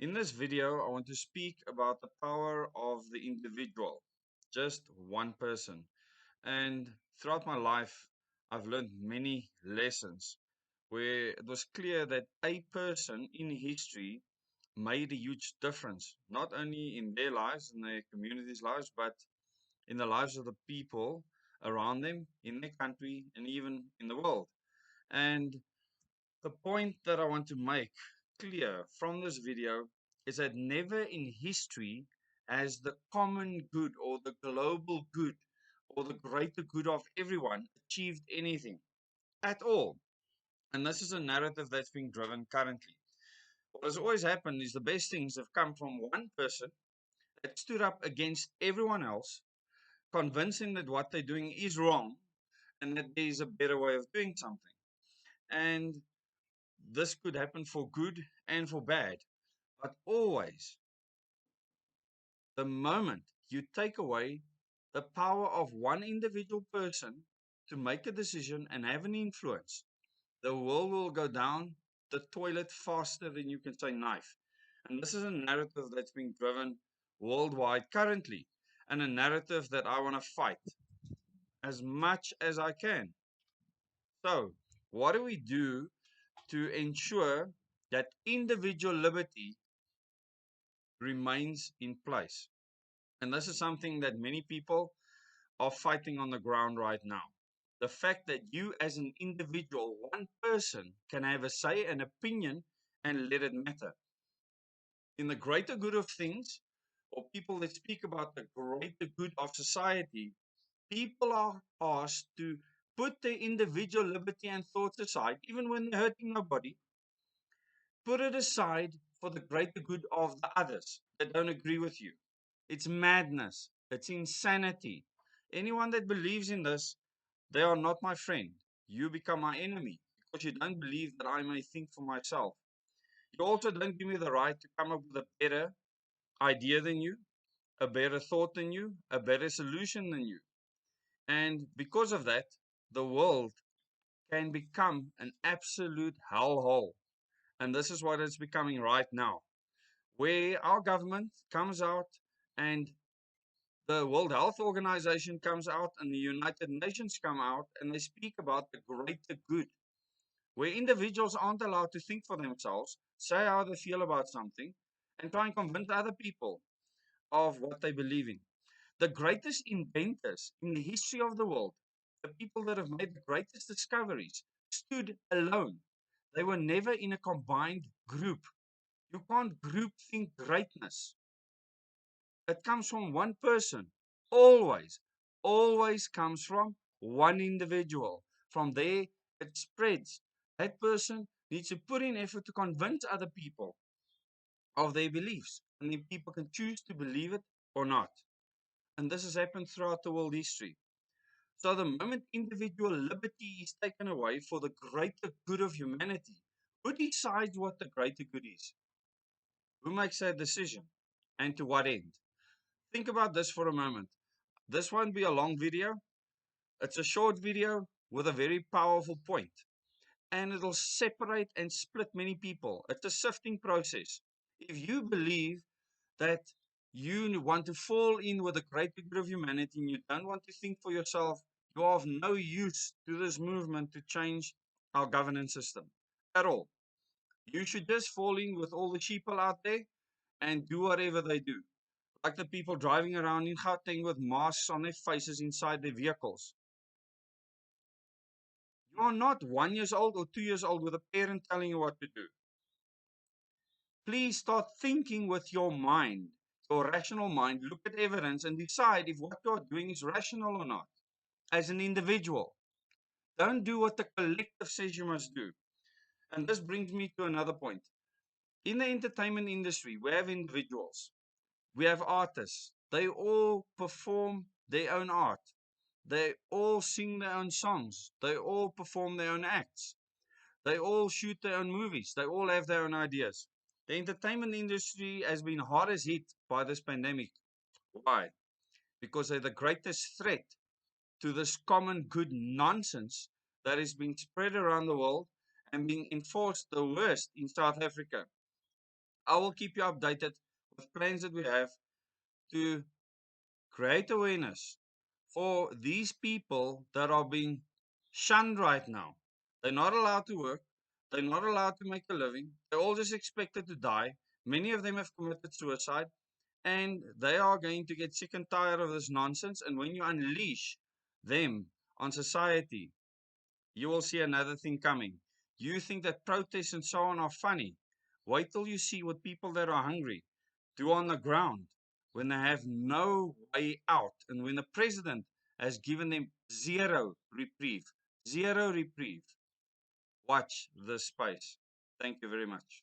In this video, I want to speak about the power of the individual, just one person. And throughout my life, I've learned many lessons where it was clear that a person in history made a huge difference, not only in their lives, in their communities' lives, but in the lives of the people around them, in their country, and even in the world. And the point that I want to make clear from this video is that never in history has the common good or the global good or the greater good of everyone achieved anything at all. And this is a narrative that's being driven currently. What has always happened is the best things have come from one person that stood up against everyone else, convincing that what they're doing is wrong and that there is a better way of doing something. And this could happen for good and for bad. But always, the moment you take away the power of one individual person to make a decision and have an influence, the world will go down the toilet faster than you can say knife. And this is a narrative that's being driven worldwide currently, and a narrative that I want to fight as much as I can. So, what do we do to ensure that individual liberty remains in place? And this is something that many people are fighting on the ground right now. The fact that you, as an individual, one person, can have a say, an opinion, and let it matter. In the greater good of things, or people that speak about the greater good of society, people are asked to put their individual liberty and thoughts aside, even when they're hurting nobody, put it aside for the greater good of the others that don't agree with you. It's madness. It's insanity. Anyone that believes in this, they are not my friend. You become my enemy because you don't believe that I may think for myself. You also don't give me the right to come up with a better idea than you, a better thought than you, a better solution than you. And because of that, the world can become an absolute hellhole. And this is what it's becoming right now, where our government comes out and the World Health Organization comes out and the United Nations come out and they speak about the greater good, where individuals aren't allowed to think for themselves, say how they feel about something, and try and convince other people of what they believe in. The greatest inventors in the history of the world, the people that have made the greatest discoveries, stood alone. They were never in a combined group. You can't group think greatness. It comes from one person. Always, always comes from one individual. From there, it spreads. That person needs to put in effort to convince other people of their beliefs. And then people can choose to believe it or not. And this has happened throughout the world history. So the moment individual liberty is taken away for the greater good of humanity, who decides what the greater good is? Who makes that decision? And to what end? Think about this for a moment. This won't be a long video. It's a short video with a very powerful point, and it'll separate and split many people. It's a sifting process. If you believe that you want to fall in with the greater good of humanity and you don't want to think for yourself, you are of no use to this movement to change our governance system at all. You should just fall in with all the sheeple out there and do whatever they do. Like the people driving around in Gauteng with masks on their faces inside their vehicles. You are not 1 year old or 2 years old with a parent telling you what to do. Please start thinking with your mind, your rational mind. Look at evidence and decide if what you're doing is rational or not as an individual. Don't do what the collective says you must do. And this brings me to another point. In the entertainment industry, we have individuals, we have artists. They all perform their own art. They all sing their own songs. They all perform their own acts. They all shoot their own movies. They all have their own ideas. The entertainment industry has been hardest hit by this pandemic. Why? Because they're the greatest threat to this common good nonsense that is being spread around the world and being enforced the worst in South Africa. I will keep you updated with plans that we have to create awareness for these people that are being shunned right now. They're not allowed to work. They're not allowed to make a living. They're all just expected to die. Many of them have committed suicide, and they are going to get sick and tired of this nonsense. And when you unleash them on society, you will see another thing coming. You think that protests and so on are funny. Wait till you see what people that are hungry do on the ground when they have no way out and when the president has given them zero reprieve. Zero reprieve. Watch this space. Thank you very much.